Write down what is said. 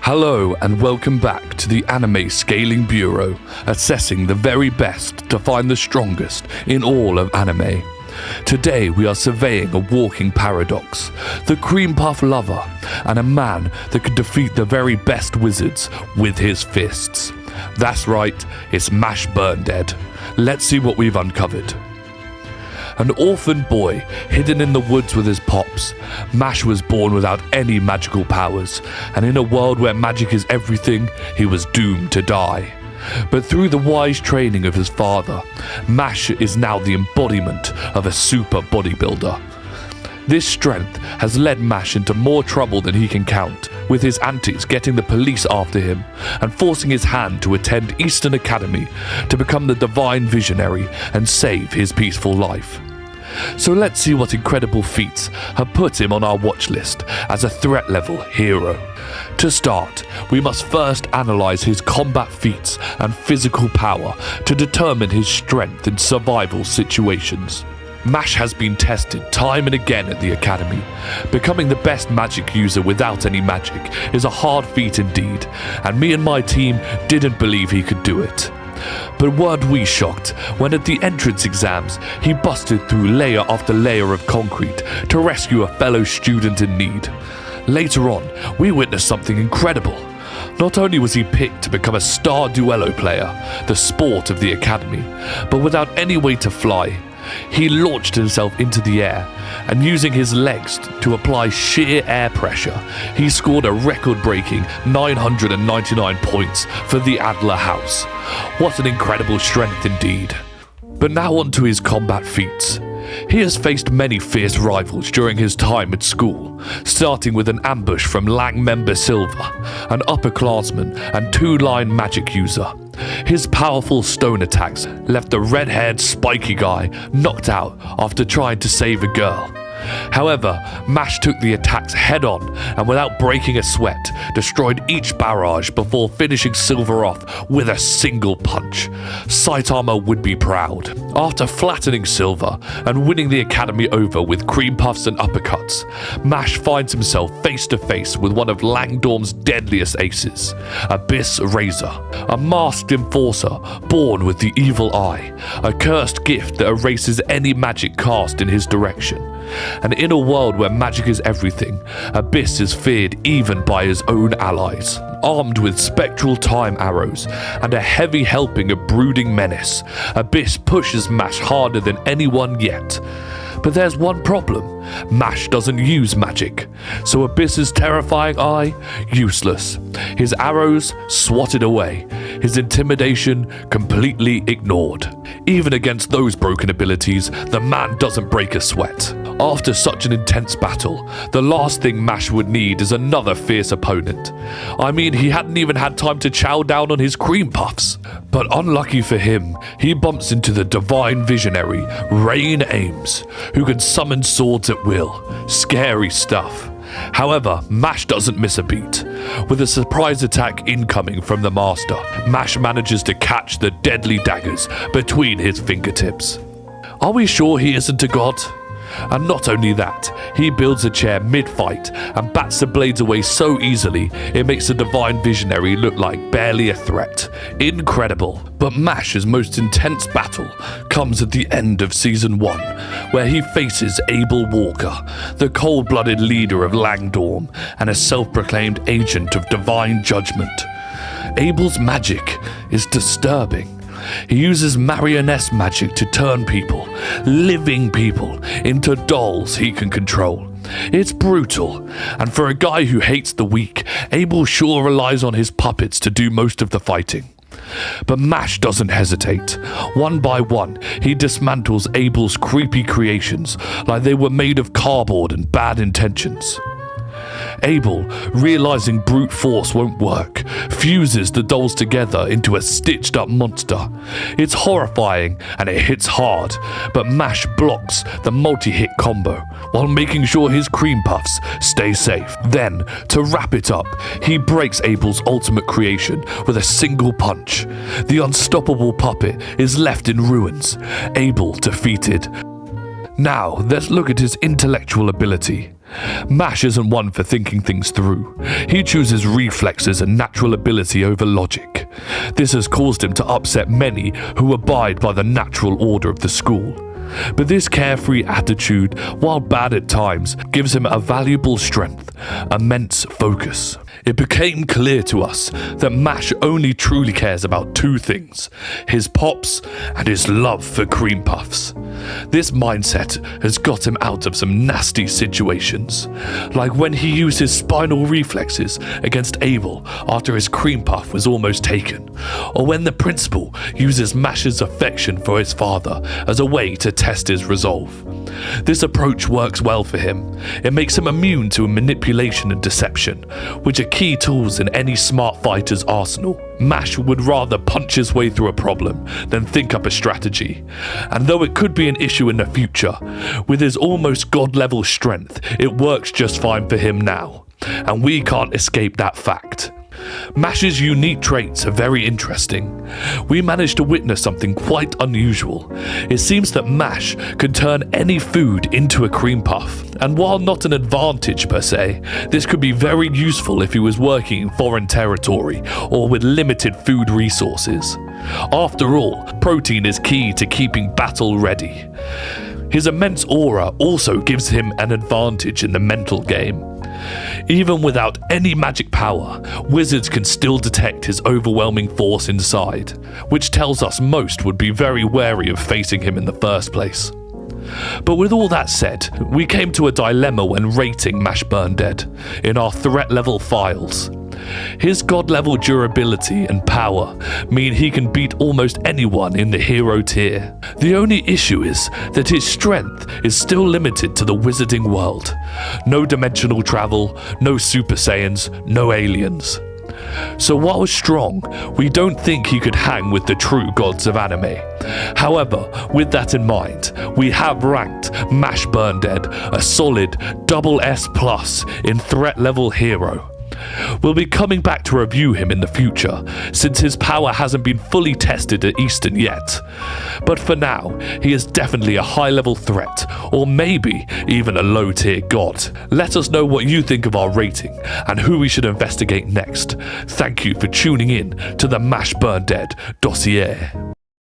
Hello and welcome back to the Anime Scaling Bureau, assessing the very best to find the strongest in all of anime. Today we are surveying a walking paradox, the cream puff lover, and a man that could defeat the very best wizards with his fists. That's right, it's Mash Burnedead. Let's see what we've uncovered. An orphan boy hidden in the woods with his pops, Mash was born without any magical powers, and in a world where magic is everything, he was doomed to die. But through the wise training of his father, Mash is now the embodiment of a super bodybuilder. This strength has led Mash into more trouble than he can count, with his antics getting the police after him and forcing his hand to attend Eastern Academy to become the divine visionary and save his peaceful life. So let's see what incredible feats have put him on our watch list as a threat level hero. To start, we must first analyze his combat feats and physical power to determine his strength in survival situations. Mash has been tested time and again at the academy. Becoming the best magic user without any magic is a hard feat indeed, and me and my team didn't believe he could do it. But weren't we shocked when at the entrance exams he busted through layer after layer of concrete to rescue a fellow student in need. Later on, we witnessed something incredible. Not only was he picked to become a star Duelo player, the sport of the academy, but without any way to fly, he launched himself into the air, and using his legs to apply sheer air pressure, he scored a record-breaking 999 points for the Adler House. What an incredible strength indeed. But now on to his combat feats. He has faced many fierce rivals during his time at school, starting with an ambush from Lang member Silva, an upperclassman and two-line magic user. His powerful stone attacks left the red-haired spiky guy knocked out after trying to save a girl. However, Mash took the attacks head-on and without breaking a sweat, destroyed each barrage before finishing Silva off with a single punch. Saitama would be proud. After flattening Silva and winning the academy over with cream puffs and uppercuts, Mash finds himself face-to-face with one of Langdorm's deadliest aces, Abyss Razor, a masked enforcer born with the evil eye, a cursed gift that erases any magic cast in his direction. And in a world where magic is everything, Abyss is feared even by his own allies. Armed with spectral time arrows and a heavy helping of brooding menace, Abyss pushes Mash harder than anyone yet. But there's one problem. Mash doesn't use magic, so Abyss's terrifying eye, useless. His arrows swatted away, his intimidation completely ignored. Even against those broken abilities, the man doesn't break a sweat. After such an intense battle, the last thing Mash would need is another fierce opponent. I mean, he hadn't even had time to chow down on his cream puffs. But unlucky for him, he bumps into the divine visionary Rayne Ames, who can summon swords at will. Scary stuff. However, Mash doesn't miss a beat. With a surprise attack incoming from the master, Mash manages to catch the deadly daggers between his fingertips. Are we sure he isn't a god? And not only that, he builds a chair mid-fight and bats the blades away so easily it makes the divine visionary look like barely a threat. Incredible. But Mash's most intense battle comes at the end of Season 1, where he faces Abel Walker, the cold-blooded leader of Langdorm and a self-proclaimed agent of divine judgment. Abel's magic is disturbing. He uses marionette magic to turn people, living people, into dolls he can control. It's brutal, and for a guy who hates the weak, Abel sure relies on his puppets to do most of the fighting. But Mash doesn't hesitate. One by one, he dismantles Abel's creepy creations like they were made of cardboard and bad intentions. Abel, realizing brute force won't work, fuses the dolls together into a stitched-up monster. It's horrifying and it hits hard, but Mash blocks the multi-hit combo while making sure his cream puffs stay safe. Then, to wrap it up, he breaks Abel's ultimate creation with a single punch. The unstoppable puppet is left in ruins, Abel defeated. Now, let's look at his intellectual ability. Mash isn't one for thinking things through. He chooses reflexes and natural ability over logic. This has caused him to upset many who abide by the natural order of the school. But this carefree attitude, while bad at times, gives him a valuable strength, immense focus. It became clear to us that Mash only truly cares about two things: his pops and his love for cream puffs. This mindset has got him out of some nasty situations, like when he used his spinal reflexes against Abel after his cream puff was almost taken, or when the principal uses Mash's affection for his father as a way to test his resolve. This approach works well for him. It makes him immune to manipulation and deception, which are key tools in any smart fighter's arsenal. Mash would rather punch his way through a problem than think up a strategy, and though it could be an issue in the future, with his almost god-level strength, it works just fine for him now, and we can't escape that fact. Mash's unique traits are very interesting. We managed to witness something quite unusual. It seems that Mash can turn any food into a cream puff, and while not an advantage per se, this could be very useful if he was working in foreign territory or with limited food resources. After all, protein is key to keeping battle ready. His immense aura also gives him an advantage in the mental game. Even without any magic power, wizards can still detect his overwhelming force inside, which tells us most would be very wary of facing him in the first place. But with all that said, we came to a dilemma when rating Mash Burnedead in our threat level files. His god-level durability and power mean he can beat almost anyone in the hero tier. The only issue is that his strength is still limited to the wizarding world. No dimensional travel, no Super Saiyans, no aliens. So while strong, we don't think he could hang with the true gods of anime. However, with that in mind, we have ranked Mash Burnedead a solid SS+ in threat level hero. We'll be coming back to review him in the future, since his power hasn't been fully tested at Eastern yet. But for now, he is definitely a high-level threat, or maybe even a low-tier god. Let us know what you think of our rating, and who we should investigate next. Thank you for tuning in to the Mash Burnedead dossier.